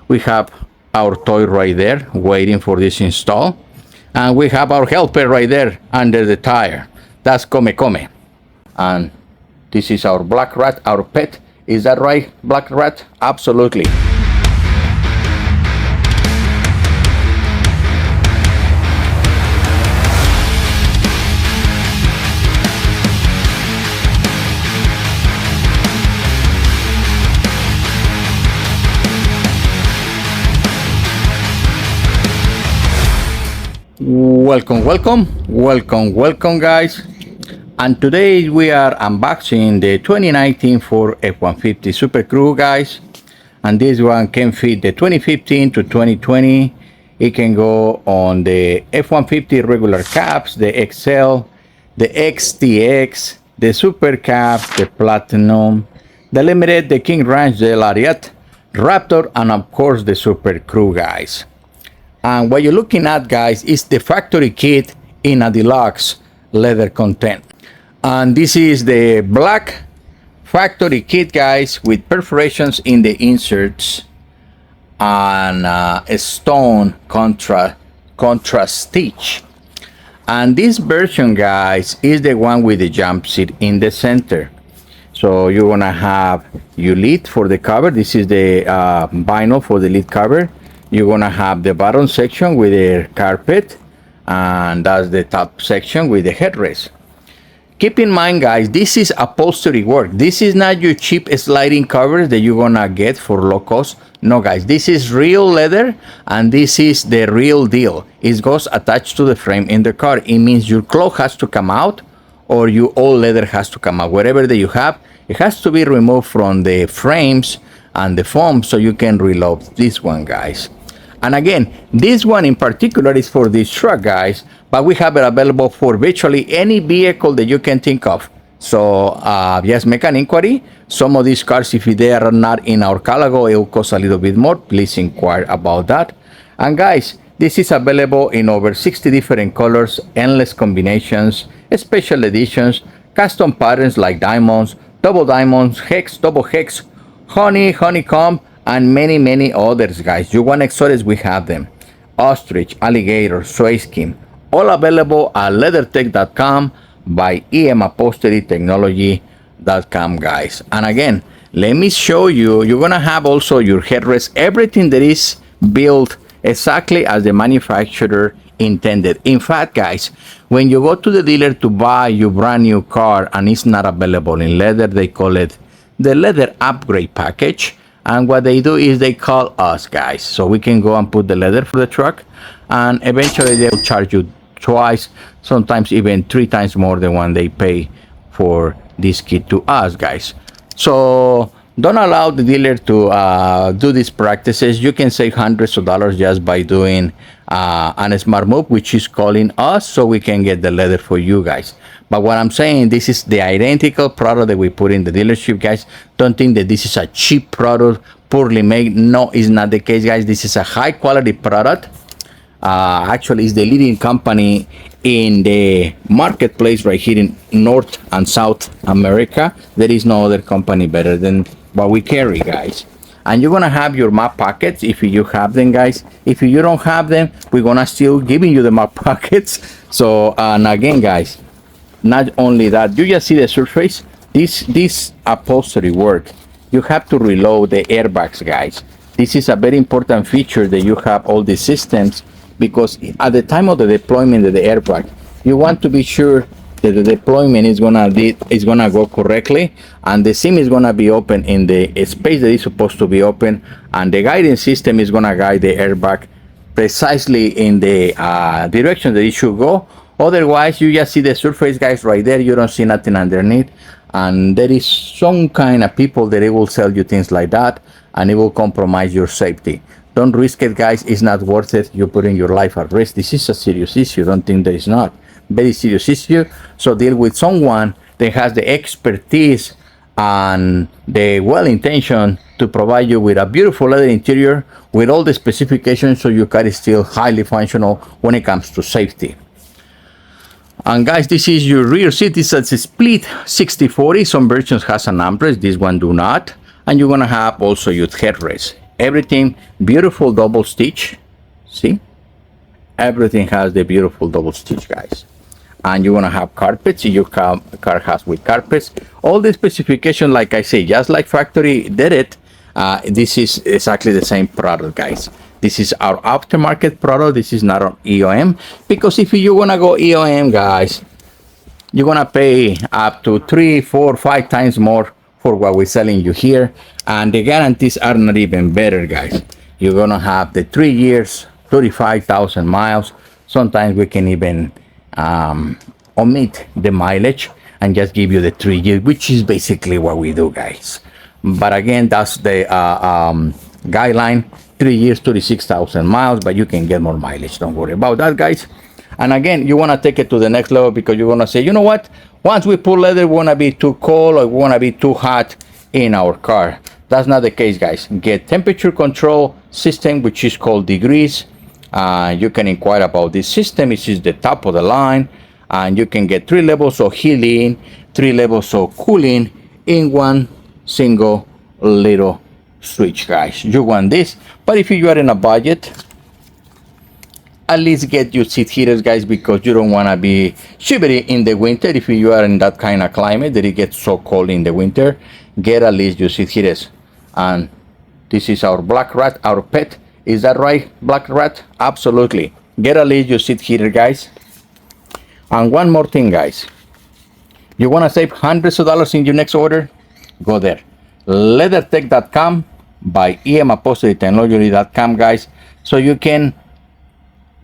We have our toy right there waiting for this install. And we have our helper right there under the tire. That's Come Come. And this is our black rat, our pet. Is that right, black rat? Absolutely. Welcome guys, and today we are unboxing the 2019 Ford F-150 Super Crew, guys. And this one can fit the 2015 to 2020. It can go on the F-150 regular cabs, the XL, the XTX, the Super Cab, the Platinum, the Limited, the King Ranch, the Lariat, Raptor, and of course the Super Crew, guys. And what you're looking at, guys, is the factory kit in a deluxe leather content. And this is the black factory kit, guys, with perforations in the inserts and a stone contrast stitch. And this version, guys, is the one with the jump seat in the center. So you're gonna have your lid for the cover. This is the vinyl for the lid cover. You're gonna have the bottom section with the carpet, and that's the top section with the headrest. Keep in mind, guys, this is upholstery work. This is not your cheap sliding covers that you're gonna get for low cost. No, guys, this is real leather, and this is the real deal. It goes attached to the frame in the car. It means your cloth has to come out, or your old leather has to come out. Whatever that you have, it has to be removed from the frames and the foam so you can reload this one, guys. And again, this one in particular is for this truck, guys, but we have it available for virtually any vehicle that you can think of. So just make an inquiry. Some of these cars, if they are not in our catalog, it will cost a little bit more. Please inquire about that. And guys, this is available in over 60 different colors, endless combinations, special editions, custom patterns like diamonds, double diamonds, hex, double hex, honeycomb, and many others, guys. You want exotics, we have them. Ostrich, alligator, soy skin, all available at LeatherTeck.com by Upholstery.com, guys. And again, let me show you, you're gonna have also your headrest, everything that is built exactly as the manufacturer intended. In fact, guys, when you go to the dealer to buy your brand new car and it's not available in leather, they call it the leather upgrade package. And what they do is they call us, guys, so we can go and put the leather for the truck, and eventually they'll charge you twice, sometimes even 3 times more than what they pay for this kit to us, guys. So don't allow the dealer to do these practices. You can save hundreds of dollars just by doing a smart move, which is calling us so we can get the leather for you guys. But what I'm saying, this is the identical product that we put in the dealership, guys. Don't think that this is a cheap product, poorly made. No, it's not the case, guys. This is a high quality product. Actually, it's the leading company in the marketplace right here in North and South America. There is no other company better than what we carry, guys. And you're gonna have your map pockets if you have them, guys. If you don't have them, we're gonna still giving you the map pockets. So, and again, guys, not only that, you just see the surface. This upholstery work, you have to reload the airbags, guys. This is a very important feature that you have all these systems, because at the time of the deployment of the airbag, you want to be sure that the deployment is gonna go correctly, and the seam is gonna be open in the space that is supposed to be open, and the guidance system is gonna guide the airbag precisely in the direction that it should go. Otherwise, you just see the surface, guys, right there. You don't see nothing underneath, and there is some kind of people that it will sell you things like that, and it will compromise your safety. Don't risk it, guys. It's not worth it. You're putting your life at risk. This is a serious issue. Don't think that it's not. Very serious issue. So deal with someone that has the expertise and the well intention to provide you with a beautiful leather interior with all the specifications, so your car is still highly functional when it comes to safety. And guys, this is your rear seat. This is a split 60/40. Some versions has an armrest, this one do not. And you're gonna have also your headrest. Everything beautiful double stitch. See, everything has the beautiful double stitch, guys. And you want to have carpets. Your car has with carpets. All the specification, like I say, just like factory did it. This is exactly the same product, guys. This is our aftermarket product. This is not an EOM, because if you want to go EOM, guys, you're gonna pay up to 3, 4, 5 times more for what we're selling you here, and the guarantees are not even better, guys. You're gonna have the 3 years, 35,000 miles. Sometimes we can even omit the mileage and just give you the 3 years, which is basically what we do, guys. But again, that's the guideline: 3 years, 36,000 miles, but you can get more mileage. Don't worry about that, guys. And again, you want to take it to the next level, because you're going to say, you know what? Once we put leather, we want to be too cold or we want to be too hot in our car. That's not the case, guys. Get temperature control system, which is called Degrees. You can inquire about this system. It is the top of the line. And you can get 3 levels of heating, 3 levels of cooling in one single little switch, guys. You want this. But if you are in a budget, at least get your seat heaters, guys, because you don't want to be shivery in the winter. If you are in that kind of climate that it gets so cold in the winter, get at least your seat heaters. And this is our black rat, our pet. Is that right, black rat? Absolutely. Get at least your seat heater, guys. And one more thing, guys. You want to save hundreds of dollars in your next order? Go there. LeatherTeck.com by upholsterytechnology.com, guys. So you can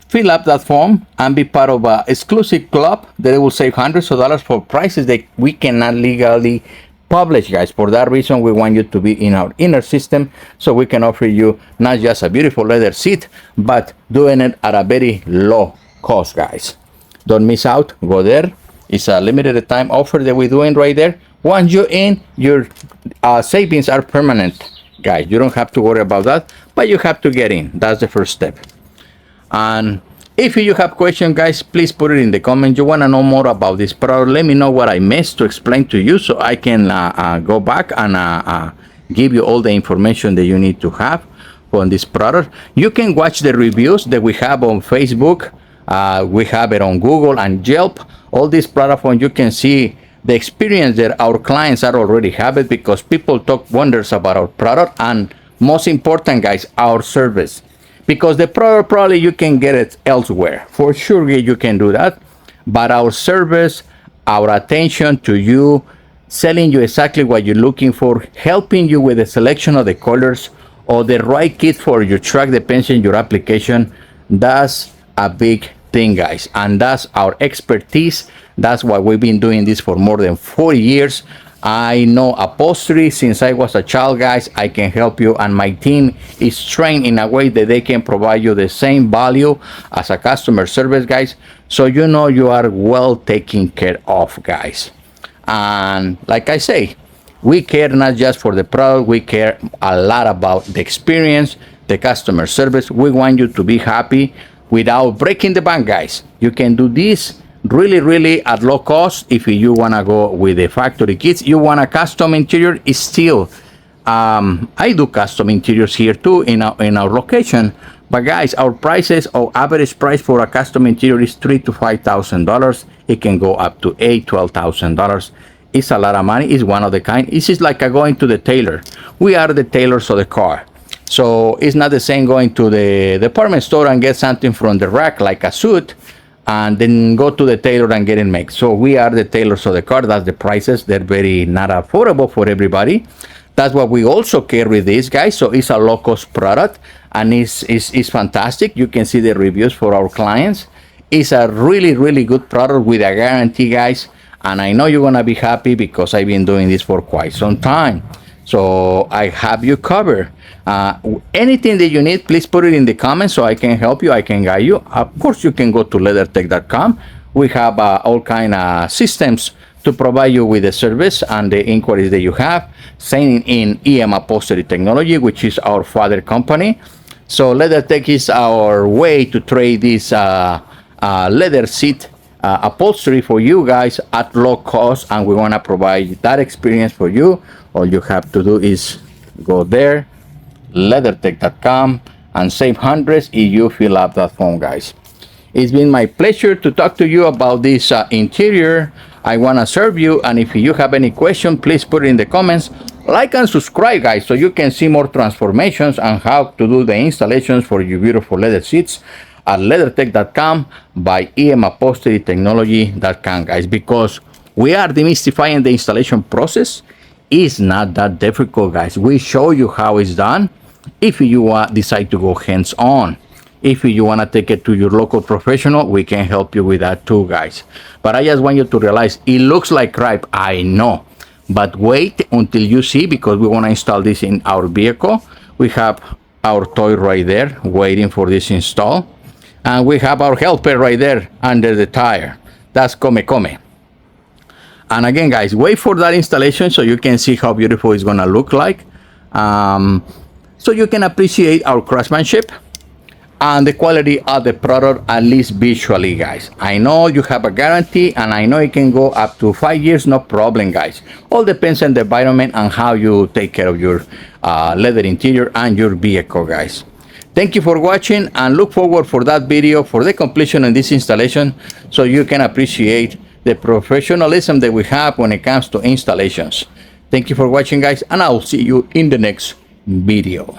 fill up that form and be part of an exclusive club that will save hundreds of dollars for prices that we cannot legally publish, guys. For that reason, we want you to be in our inner system, so we can offer you not just a beautiful leather seat, but doing it at a very low cost, guys. Don't miss out. Go there. It's a limited time offer that we're doing right there. Once you're in, your savings are permanent, guys. You don't have to worry about that, but you have to get in. That's the first step. And if you have questions, guys, please put it in the comments. You want to know more about this product, let me know what I missed to explain to you, so I can go back and give you all the information that you need to have on this product. You can watch the reviews that we have on Facebook. We have it on Google and Yelp. All these platforms, you can see the experience that our clients are already have it, because people talk wonders about our product, and most important, guys, our service. Because the product, probably you can get it elsewhere. For sure, you can do that. But our service, our attention to you, selling you exactly what you're looking for, helping you with the selection of the colors or the right kit for your truck, depends on your application. That's a big thing, guys. And that's our expertise. That's why we've been doing this for more than 40 years. I know upholstery since I was a child, guys. I can help you, and my team is trained in a way that they can provide you the same value as a customer service, guys. So you know you are well taken care of, guys. And like I say, we care not just for the product, we care a lot about the experience, the customer service. We want you to be happy without breaking the bank, guys. You can do this really at low cost. If you want to go with the factory kits, you want a custom interior, is still I do custom interiors here too in our location. But guys, our prices, our average price for a custom interior is $3,000 to $5,000. It can go up to $12,000. It's a lot of money. It's one of the kind. This is like going to the tailor. We are the tailors of the car. So it's not the same going to the department store and get something from the rack like a suit, and then go to the tailor and get it made. So we are the tailors of the car. That's the prices. They're very not affordable for everybody. That's what we also carry this, guys. So it's a low cost product, and it's fantastic. You can see the reviews for our clients. It's a really good product with a guarantee, guys. And I know you're gonna be happy, because I've been doing this for quite some time. So I have you covered. Anything that you need, please put it in the comments so I can help you, I can guide you. Of course, you can go to LeatherTeck.com. We have all kind of systems to provide you with the service and the inquiries that you have. Same in EM Upholstery Technology, which is our father company. So LeatherTeck is our way to trade this leather seat upholstery for you guys at low cost, and we want to provide that experience for you. All you have to do is go there, LeatherTeck.com, and save hundreds if you fill up that form, guys. It's been my pleasure to talk to you about this interior. I want to serve you, and if you have any question, please put it in the comments. Like and subscribe, guys, so you can see more transformations and how to do the installations for your beautiful leather seats at LeatherTeck.com by Upholstery guys, because we are demystifying the installation process. It's not that difficult, guys. We show you how it's done if you decide to go hands-on. If you want to take it to your local professional, we can help you with that too, guys. But I just want you to realize it looks like crap, I know. But wait until you see, because we want to install this in our vehicle. We have our toy right there waiting for this install. And we have our helper right there under the tire. That's come. And again, guys, wait for that installation so you can see how beautiful it's going to look like. So you can appreciate our craftsmanship and the quality of the product, at least visually, guys. I know you have a guarantee, and I know it can go up to 5 years, no problem, guys. All depends on the environment and how you take care of your leather interior and your vehicle, guys. Thank you for watching, and look forward for that video for the completion of this installation so you can appreciate the professionalism that we have when it comes to installations. Thank you for watching, guys, and I'll see you in the next video.